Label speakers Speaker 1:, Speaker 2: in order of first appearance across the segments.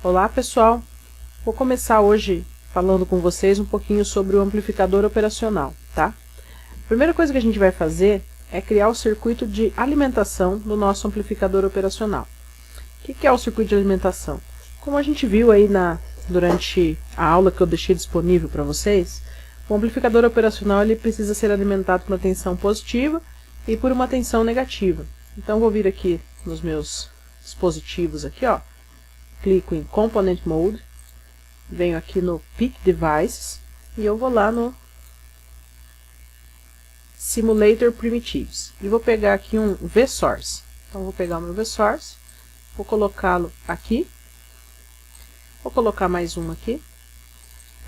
Speaker 1: Olá pessoal, vou começar hoje falando com vocês um pouquinho sobre o amplificador operacional, tá? A primeira coisa que a gente vai fazer é criar o circuito de alimentação do nosso amplificador operacional. O que é o circuito de alimentação? Como a gente viu aí durante a aula que eu deixei disponível para vocês, o amplificador operacional ele precisa ser alimentado por uma tensão positiva e por uma tensão negativa. Então vou vir aqui nos meus dispositivos aqui, ó, clico em Component Mode, venho aqui no Peak Devices e eu vou lá no Simulator Primitives e vou pegar aqui um VSource. Então vou pegar o meu VSource, vou colocá-lo aqui, vou colocar mais um aqui,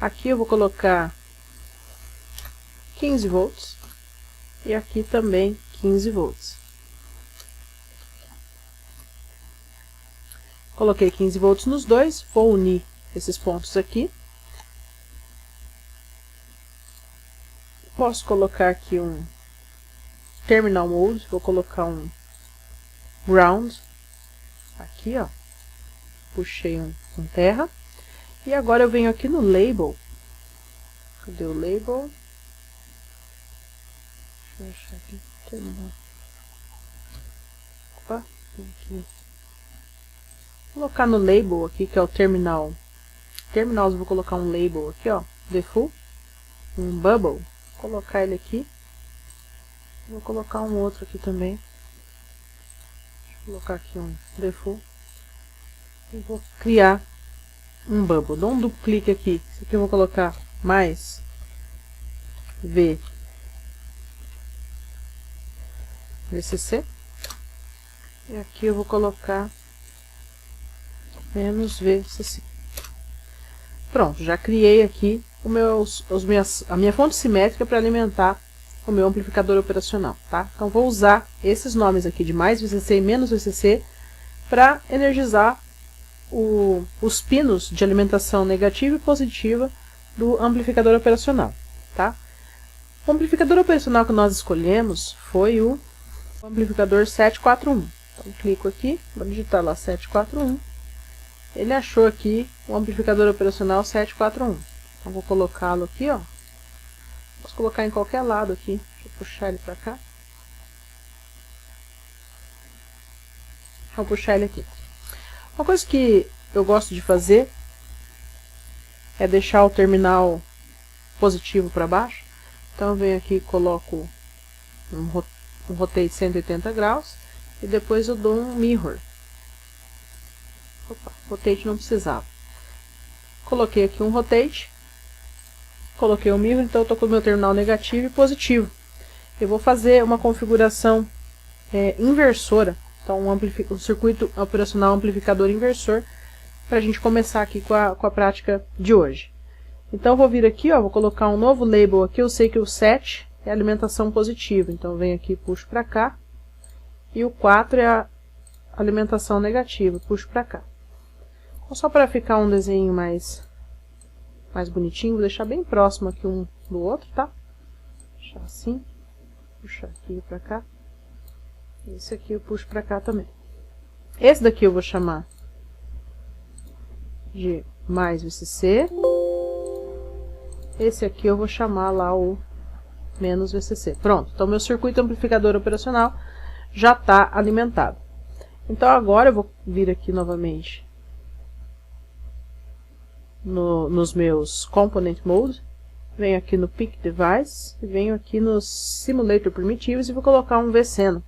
Speaker 1: aqui eu vou colocar 15 volts e aqui também 15 volts. Coloquei 15 volts nos dois, vou unir esses pontos aqui. Posso colocar aqui um Terminal Mode, vou colocar um Ground, aqui ó, puxei um terra. E agora eu venho aqui no Label, cadê o Label? Deixa eu achar aqui, terminal. Opa, aqui. Vou colocar no Label aqui, que é o Terminal. Terminal, eu vou colocar um Label aqui ó, Default, um Bubble, vou colocar ele aqui. Vou colocar um outro aqui também. Deixa eu colocar aqui um Default. E vou criar um Bubble. Dou um duplo clique aqui. Esse aqui eu vou colocar mais VCC. E aqui eu vou colocar menos VCC. Pronto, já criei aqui a minha fonte simétrica para alimentar o meu amplificador operacional, tá? Então vou usar esses nomes aqui de mais VCC e menos VCC para energizar os pinos de alimentação negativa e positiva do amplificador operacional, tá? O amplificador operacional que nós escolhemos foi o amplificador 741. Então clico aqui, vou digitar lá 741. Ele achou aqui o amplificador operacional 741. Então vou colocá-lo aqui, ó. Posso colocar em qualquer lado aqui. Deixa eu puxar ele para cá. Vou puxar ele aqui. Uma coisa que eu gosto de fazer é deixar o terminal positivo para baixo. Então eu venho aqui e coloco um rotate 180 graus e depois eu dou um mirror. Opa, rotate não precisava. Coloquei aqui um rotate, coloquei o mirror, então eu estou com o meu terminal negativo e positivo. Eu vou fazer uma configuração inversora, então um circuito operacional amplificador inversor, para a gente começar aqui com a prática de hoje. Então eu vou vir aqui, ó, vou colocar um novo label aqui, eu sei que o 7 é alimentação positiva, então eu venho aqui e puxo para cá, e o 4 é a alimentação negativa, puxo para cá. Então, só para ficar um desenho mais bonitinho, vou deixar bem próximo aqui um do outro, tá? Deixar assim, puxar aqui para cá. Esse aqui eu puxo para cá também. Esse daqui eu vou chamar de mais VCC. Esse aqui eu vou chamar lá o menos VCC. Pronto, então meu circuito amplificador operacional já está alimentado. Então agora eu vou vir aqui novamente nos meus Component Mode, venho aqui no Peak Device, e venho aqui no Simulator Primitives e vou colocar um VSeno.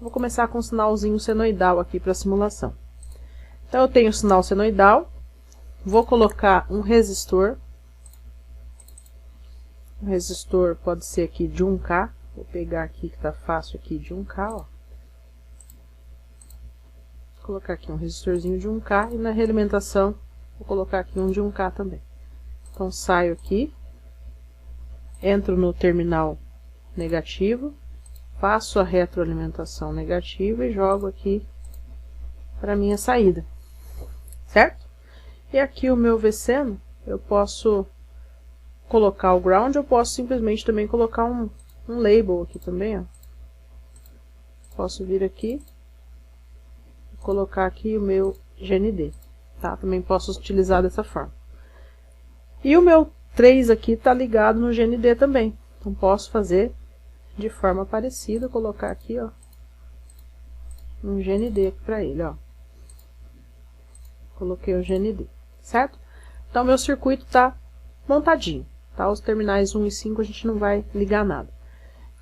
Speaker 1: Vou começar com um sinalzinho senoidal aqui para a simulação. Então eu tenho o sinal senoidal, vou colocar um resistor. O resistor pode ser aqui de 1K, vou pegar aqui que está fácil aqui de 1K, ó. Vou colocar aqui um resistorzinho de 1K e na realimentação vou colocar aqui um de 1K também. Então saio aqui, entro no terminal negativo, faço a retroalimentação negativa e jogo aqui para minha saída, certo? E aqui o meu VSeno, eu posso colocar o ground, eu posso simplesmente também colocar um label aqui também, ó. Posso vir aqui, colocar aqui o meu GND. tá? Também posso utilizar dessa forma. E o meu 3 aqui está ligado no GND também. Então, posso fazer de forma parecida, colocar aqui, ó, um GND para ele, ó. Coloquei o GND, certo? Então, meu circuito está montadinho, tá? Os terminais 1 e 5 a gente não vai ligar nada.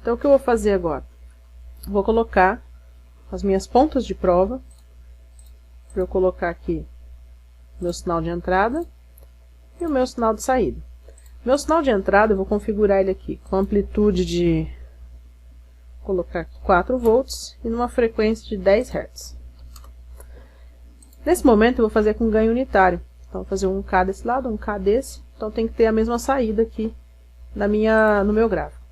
Speaker 1: Então, o que eu vou fazer agora? Vou colocar as minhas pontas de prova, para eu colocar aqui meu sinal de entrada e o meu sinal de saída. Meu sinal de entrada, eu vou configurar ele aqui com amplitude de, colocar aqui 4 volts e numa frequência de 10 Hz. Nesse momento eu vou fazer com ganho unitário. Então, vou fazer um K desse lado, um K desse. Então, tem que ter a mesma saída aqui no meu gráfico.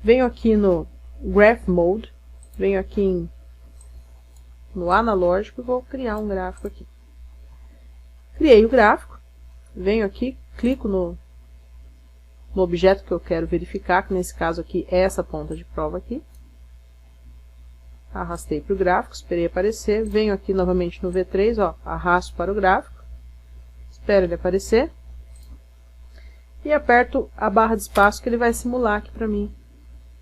Speaker 1: Venho aqui no Graph Mode, venho aqui no analógico e vou criar um gráfico aqui. Criei o gráfico, venho aqui, clico no objeto que eu quero verificar, que nesse caso aqui é essa ponta de prova aqui. Arrastei para o gráfico, esperei aparecer, venho aqui novamente no V3, ó, arrasto para o gráfico, espero ele aparecer, e aperto a barra de espaço que ele vai simular aqui para mim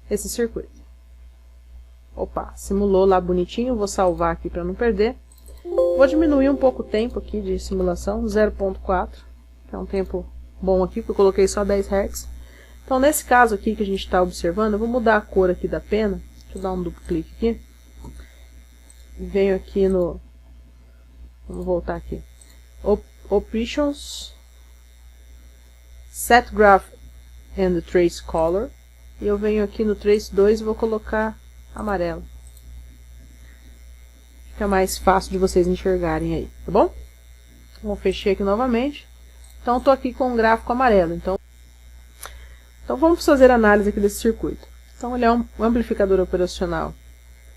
Speaker 1: esse circuito. Opa, simulou lá bonitinho, vou salvar aqui para não perder. Vou diminuir um pouco o tempo aqui de simulação, 0.4, que é um tempo bom aqui, porque eu coloquei só 10 Hz. Então, nesse caso aqui que a gente está observando, eu vou mudar a cor aqui da pena. Deixa eu dar um duplo clique aqui. Venho aqui no... Vamos voltar aqui. Options, Set Graph and Trace Color. E eu venho aqui no Trace 2 e vou colocar amarelo. Fica mais fácil de vocês enxergarem aí, tá bom? Vou fechar aqui novamente. Então, estou aqui com um gráfico amarelo. Então, vamos fazer a análise aqui desse circuito. Então, ele é um amplificador operacional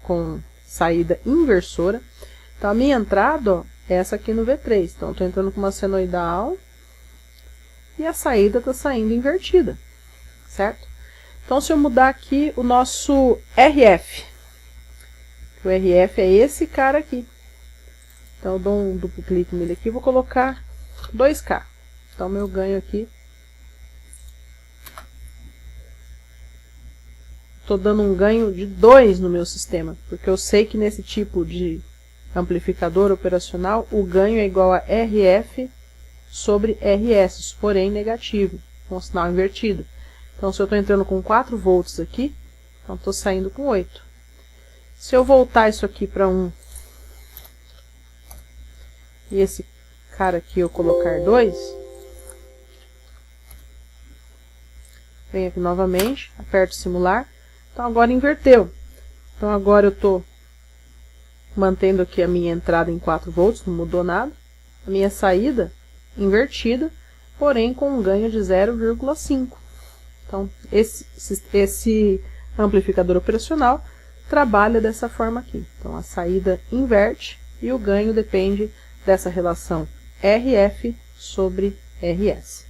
Speaker 1: com saída inversora. Então, a minha entrada, ó, é essa aqui no V3. Então, estou entrando com uma senoidal e a saída está saindo invertida, certo? Então, se eu mudar aqui o nosso RF, o RF é esse cara aqui. Então, eu dou um duplo clique nele aqui e vou colocar 2K. Então, meu ganho aqui, estou dando um ganho de 2 no meu sistema, porque eu sei que nesse tipo de amplificador operacional, o ganho é igual a RF sobre RS, porém negativo, com sinal invertido. Então, se eu estou entrando com 4 volts aqui, então estou saindo com 8. Se eu voltar isso aqui para 1, e esse cara aqui eu colocar 2, venho aqui novamente, aperto simular. Então, agora inverteu. Então, agora eu estou mantendo aqui a minha entrada em 4 volts, não mudou nada. A minha saída invertida, porém com um ganho de 0,5. Então, esse amplificador operacional trabalha dessa forma aqui. Então, a saída inverte e o ganho depende dessa relação RF sobre RS.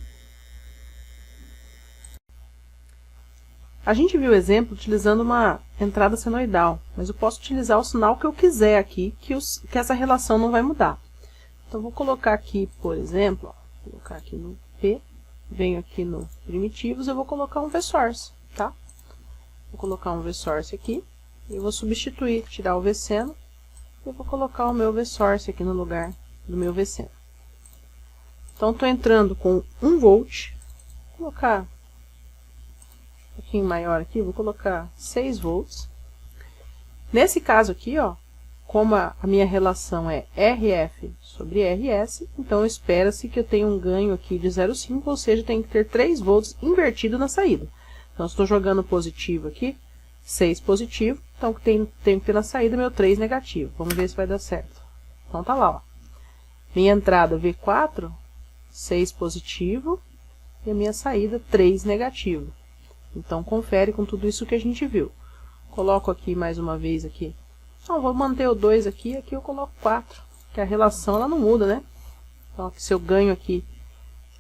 Speaker 1: A gente viu o exemplo utilizando uma entrada senoidal, mas eu posso utilizar o sinal que eu quiser aqui, que essa relação não vai mudar. Então, vou colocar aqui, por exemplo, ó, vou colocar aqui no P, venho aqui no primitivos, eu vou colocar um V-Source, tá? Vou colocar um V-Source aqui, e vou substituir, tirar o V-Seno, e vou colocar o meu V-Source aqui no lugar do meu V-Seno. Então, estou entrando com 1 volt, vou colocar um pouquinho maior aqui, vou colocar 6 volts. Nesse caso aqui, ó, como a minha relação é RF sobre RS, então espera-se que eu tenha um ganho aqui de 0,5, ou seja, tem que ter 3 volts invertido na saída. Então, estou jogando positivo aqui, 6 positivo, então tenho que ter na saída meu 3 negativo. Vamos ver se vai dar certo. Então, tá lá, ó. Minha entrada V4, 6 positivo, e a minha saída 3 negativo. Então, confere com tudo isso que a gente viu. Coloco aqui mais uma vez aqui. Não, vou manter o 2 aqui, aqui eu coloco 4, que a relação ela não muda, né? Então, aqui, se eu ganho aqui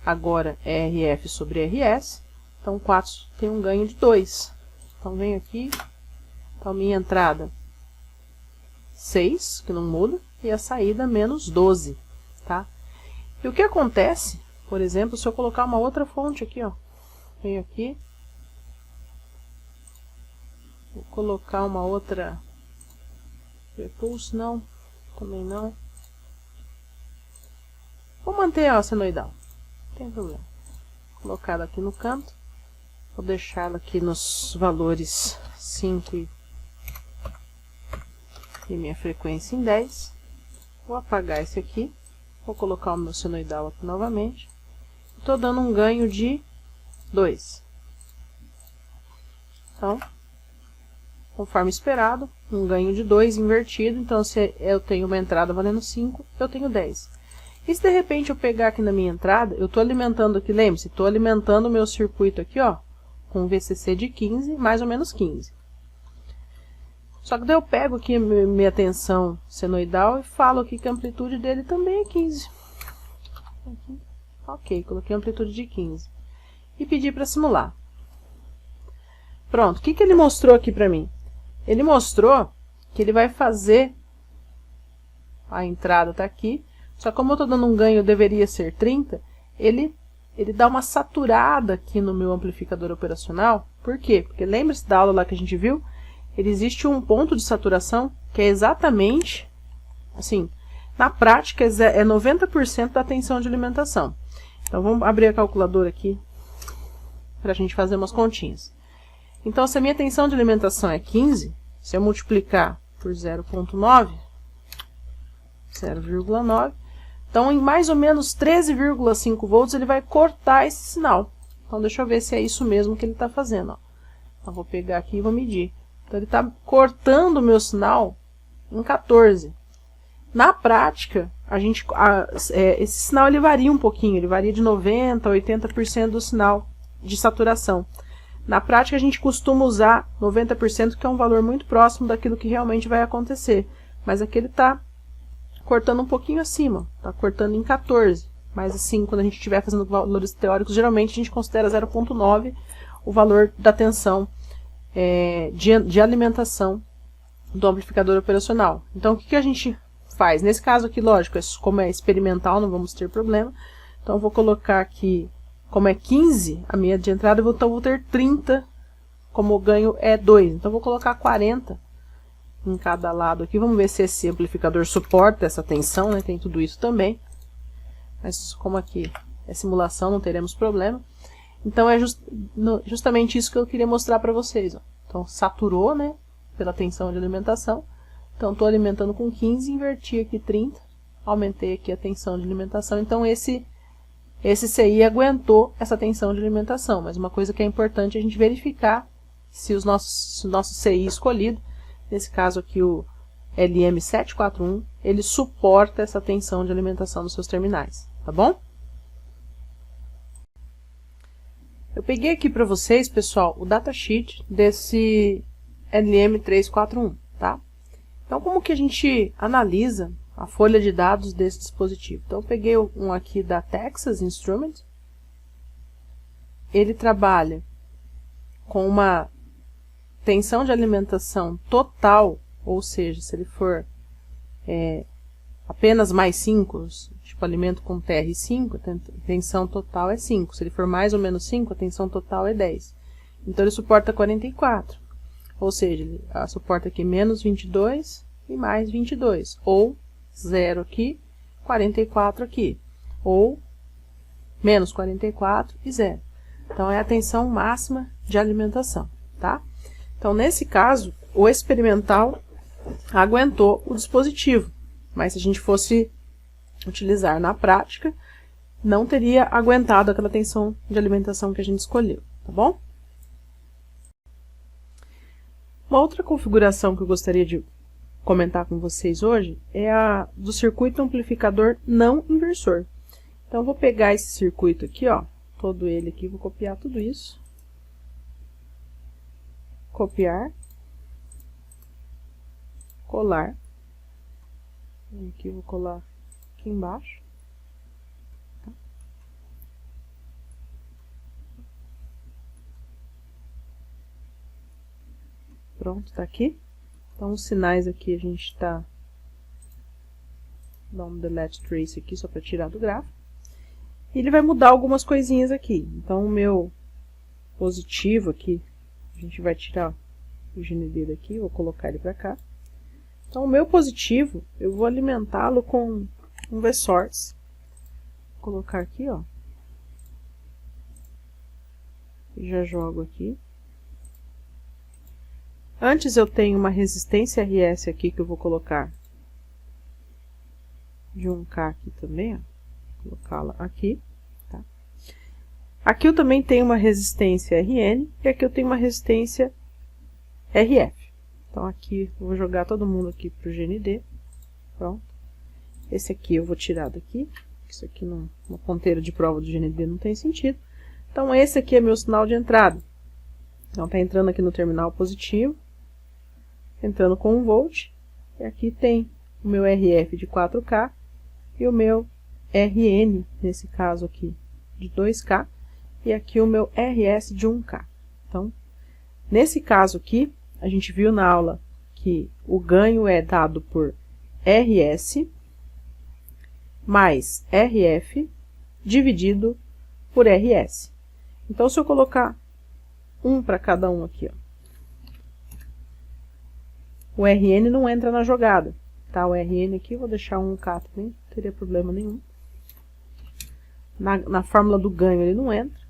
Speaker 1: agora é RF sobre RS, então 4 tem um ganho de 2. Então, venho aqui, então minha entrada 6, que não muda, e a saída menos 12, tá? E o que acontece, por exemplo, se eu colocar uma outra fonte aqui, ó. Venho aqui. Vou colocar uma outra... Repulse, não. Também não. Vou manter a senoidal. Não tem problema. Vou colocar ela aqui no canto. Vou deixar ela aqui nos valores 5 e minha frequência em 10. Vou apagar esse aqui. Vou colocar o meu senoidal aqui novamente. Estou dando um ganho de 2. Então, conforme esperado, um ganho de 2 invertido. Então, se eu tenho uma entrada valendo 5, eu tenho 10. E se de repente eu pegar aqui na minha entrada, eu estou alimentando aqui, lembre-se, estou alimentando o meu circuito aqui, ó, com VCC de 15, mais ou menos 15. Só que daí eu pego aqui minha tensão senoidal e falo aqui que a amplitude dele também é 15. Aqui. Ok, coloquei a amplitude de 15. E pedi para simular. Pronto, o que ele mostrou aqui para mim? Ele mostrou que ele vai fazer... A entrada está aqui. Só que como eu estou dando um ganho, deveria ser 30, ele dá uma saturada aqui no meu amplificador operacional. Por quê? Porque lembre-se da aula lá que a gente viu? Ele existe um ponto de saturação que é exatamente, assim, na prática é 90% da tensão de alimentação. Então vamos abrir a calculadora aqui para a gente fazer umas continhas. Então se a minha tensão de alimentação é 15, se eu multiplicar por 0,9, 0,9, então em mais ou menos 13,5 volts ele vai cortar esse sinal. Então deixa eu ver se é isso mesmo que ele está fazendo. Ó. Então vou pegar aqui e vou medir. Então ele está cortando o meu sinal em 14. Na prática, esse sinal ele varia um pouquinho, ele varia de 90% a 80% do sinal de saturação. Na prática a gente costuma usar 90%, que é um valor muito próximo daquilo que realmente vai acontecer. Mas aqui ele está cortando um pouquinho acima, está cortando em 14. Mas assim, quando a gente estiver fazendo valores teóricos, geralmente a gente considera 0,9 o valor da tensão de alimentação do amplificador operacional. Então, o que a gente faz? Nesse caso aqui, lógico, como é experimental, não vamos ter problema. Então, eu vou colocar aqui, como é 15 a minha de entrada, então vou ter 30, como o ganho é 2. Então, eu vou colocar 40 em cada lado aqui. Vamos ver se esse amplificador suporta essa tensão, né? Tem tudo isso também. Mas, como aqui é simulação, não teremos problema. Então, é justamente isso que eu queria mostrar para vocês. Ó. Então, saturou, né? Pela tensão de alimentação. Então, estou alimentando com 15, inverti aqui 30. Aumentei aqui a tensão de alimentação. Então, esse CI aguentou essa tensão de alimentação. Mas uma coisa que é importante é a gente verificar se o nosso CI escolhido, nesse caso aqui o LM741, ele suporta essa tensão de alimentação nos seus terminais. Tá bom? Eu peguei aqui para vocês, pessoal, o datasheet desse LM341, tá? Então, como que a gente analisa a folha de dados desse dispositivo? Então, eu peguei um aqui da Texas Instruments. Ele trabalha com uma tensão de alimentação total, ou seja, se ele for apenas mais 5, tipo alimento com TR5, a tensão total é 5. Se ele for mais ou menos 5, a tensão total é 10. Então, ele suporta 44. Ou seja, ele suporta aqui menos 22 e mais 22. Ou 0 aqui, 44 aqui. Ou menos 44 e 0. Então, é a tensão máxima de alimentação, tá? Então, nesse caso, o experimental aguentou o dispositivo. Mas se a gente fosse utilizar na prática, não teria aguentado aquela tensão de alimentação que a gente escolheu, tá bom? Uma outra configuração que eu gostaria de comentar com vocês hoje é a do circuito amplificador não inversor. Então, eu vou pegar esse circuito aqui, ó, todo ele aqui, vou copiar tudo isso. Copiar. Colar. Aqui, vou colar aqui embaixo. Tá? Pronto, tá aqui. Então, os sinais aqui a gente tá... Dá um delete trace aqui só para tirar do gráfico. E ele vai mudar algumas coisinhas aqui. Então, o meu positivo aqui, a gente vai tirar o GND daqui, vou colocar ele para cá. Então, o meu positivo, eu vou alimentá-lo com um VSource. Vou colocar aqui, ó. E já jogo aqui. Antes eu tenho uma resistência RS aqui que eu vou colocar de 1K aqui também, ó. Vou colocá-la aqui, tá? Aqui eu também tenho uma resistência RN e aqui eu tenho uma resistência RF. Então aqui eu vou jogar todo mundo aqui pro GND. Pronto. Esse aqui eu vou tirar daqui. Isso aqui não, uma ponteira de prova do GND não tem sentido. Então esse aqui é meu sinal de entrada. Então tá entrando aqui no terminal positivo. Entrando com 1 volt. E aqui tem o meu RF de 4K e o meu RN, nesse caso aqui, de 2K. E aqui o meu RS de 1K. Então, nesse caso aqui, a gente viu na aula que o ganho é dado por RS mais RF dividido por RS. Então, se eu colocar 1 para cada um aqui, ó, o RN não entra na jogada, tá? O RN aqui, eu vou deixar 1K também, não teria problema nenhum. Na fórmula do ganho ele não entra.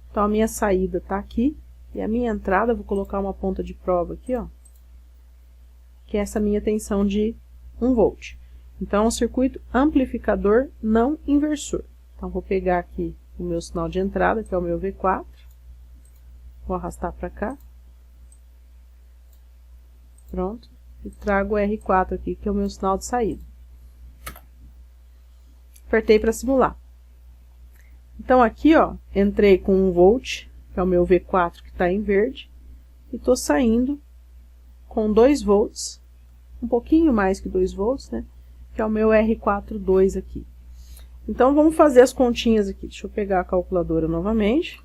Speaker 1: Então, a minha saída tá aqui. E a minha entrada, eu vou colocar uma ponta de prova aqui, ó. Que é essa minha tensão de 1 volt. Então, é um circuito amplificador não inversor. Então, vou pegar aqui o meu sinal de entrada, que é o meu V4. Vou arrastar para cá. Pronto. E trago o R4 aqui, que é o meu sinal de saída. Apertei para simular. Então, aqui, ó, entrei com 1 volt, que é o meu V4 que está em verde. E estou saindo com 2 volts, um pouquinho mais que 2 volts, né? Que é o meu R42 aqui. Então, vamos fazer as continhas aqui. Deixa eu pegar a calculadora novamente,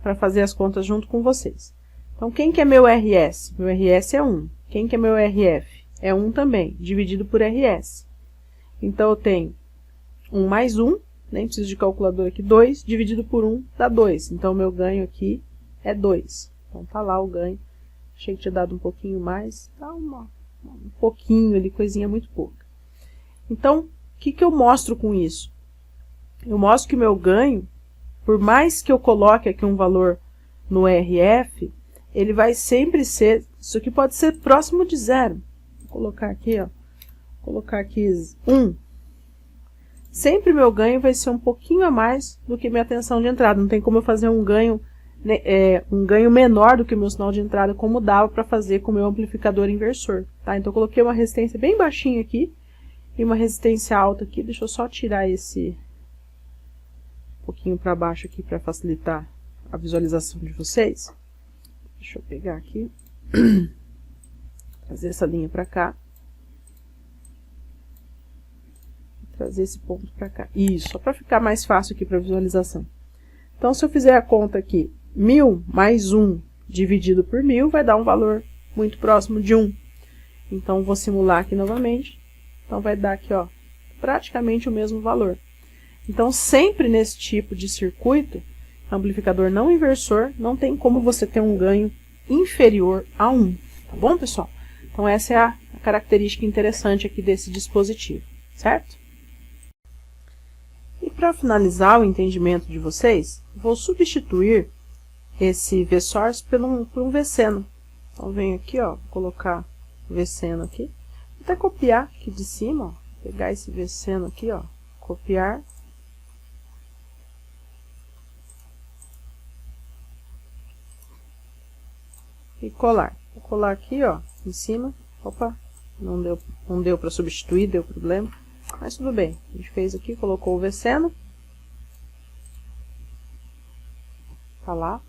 Speaker 1: para fazer as contas junto com vocês. Então, quem que é meu RS? Meu RS é 1. Quem que é meu RF? É 1 também, dividido por RS. Então, eu tenho 1 mais 1, nem preciso de calculadora aqui, 2, dividido por 1 dá 2. Então, o meu ganho aqui é 2. Então, tá lá o ganho. Achei que tinha dado um pouquinho mais. Tá um pouquinho ali, coisinha muito pouca. Então, o que que eu mostro com isso? Eu mostro que o meu ganho, por mais que eu coloque aqui um valor no RF, ele vai sempre ser, isso aqui pode ser próximo de 0. Vou colocar aqui, ó, vou colocar aqui 1. Sempre meu ganho vai ser um pouquinho a mais do que minha tensão de entrada. Não tem como eu fazer um ganho menor do que o meu sinal de entrada, como dava para fazer com o meu amplificador inversor. Tá? Então, eu coloquei uma resistência bem baixinha aqui e uma resistência alta aqui. Deixa eu só tirar esse um pouquinho para baixo aqui para facilitar a visualização de vocês. Deixa eu pegar aqui, trazer essa linha para cá. Trazer esse ponto para cá. Isso, só para ficar mais fácil aqui para visualização. Então, se eu fizer a conta aqui, 1000 mais 1 dividido por 1000 vai dar um valor muito próximo de 1. Então, vou simular aqui novamente. Então, vai dar aqui, ó, praticamente o mesmo valor. Então, sempre nesse tipo de circuito, amplificador não inversor, não tem como você ter um ganho inferior a 1. Tá bom, pessoal? Então, essa é a característica interessante aqui desse dispositivo, certo? E para finalizar o entendimento de vocês, vou substituir esse VSource por um VSeno. Então, venho aqui, ó, colocar o VSeno aqui. Vou até copiar aqui de cima, ó, pegar esse VSeno aqui, ó, copiar. E colar. Vou colar aqui, ó, em cima. Opa, não deu para substituir, deu problema. Mas tudo bem. A gente fez aqui, colocou o VSeno. Tá lá.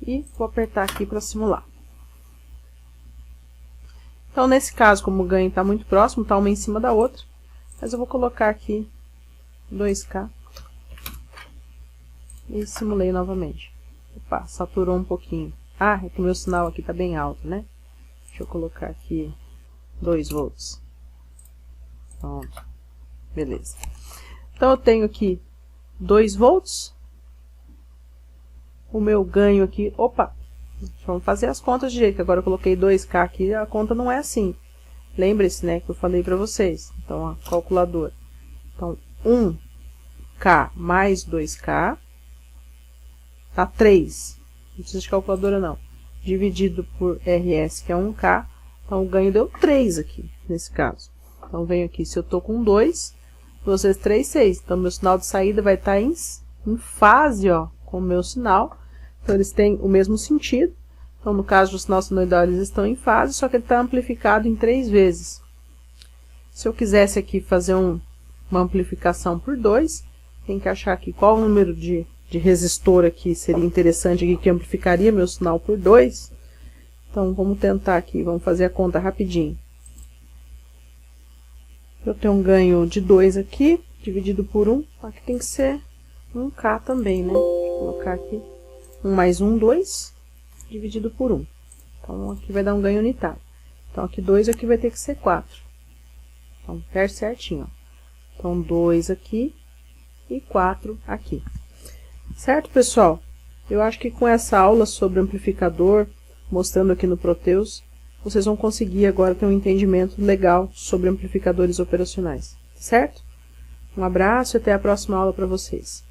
Speaker 1: E vou apertar aqui para simular. Então, nesse caso, como o ganho está muito próximo, tá uma em cima da outra. Mas eu vou colocar aqui 2K. E simulei novamente. Opa, saturou um pouquinho. Ah, é que o meu sinal aqui está bem alto, né? Deixa eu colocar aqui 2 volts. Pronto. Beleza. Então, eu tenho aqui 2 volts. O meu ganho aqui... Opa! Vamos fazer as contas direito. Agora eu coloquei 2K aqui, a conta não é assim. Lembre-se, né, que eu falei para vocês. Então, a calculadora. Então, 1K mais 2K dá 3. Não precisa de calculadora, não. Dividido por RS, que é 1K. Então, o ganho deu 3 aqui, nesse caso. Então, venho aqui. Se eu estou com 2, 2 vezes 3, 6. Então, meu sinal de saída vai estar em fase, ó, com o meu sinal. Então, eles têm o mesmo sentido. Então, no caso do sinal sinoidal, eles estão em fase, só que ele está amplificado em 3 vezes. Se eu quisesse aqui fazer uma amplificação por 2, tem que achar aqui qual o número de resistor aqui seria interessante aqui, que amplificaria meu sinal por 2. Então, vamos tentar aqui, vamos fazer a conta rapidinho. Eu tenho um ganho de 2 aqui, dividido por 1. Aqui tem que ser 1K também, né? Vou colocar aqui 1 mais 1, 2, dividido por 1. Então, aqui vai dar um ganho unitário. Então, aqui 2, aqui vai ter que ser 4. Então, perde certinho, ó. Então, 2 aqui e 4 aqui. Certo, pessoal? Eu acho que com essa aula sobre amplificador, mostrando aqui no Proteus, vocês vão conseguir agora ter um entendimento legal sobre amplificadores operacionais. Certo? Um abraço e até a próxima aula para vocês.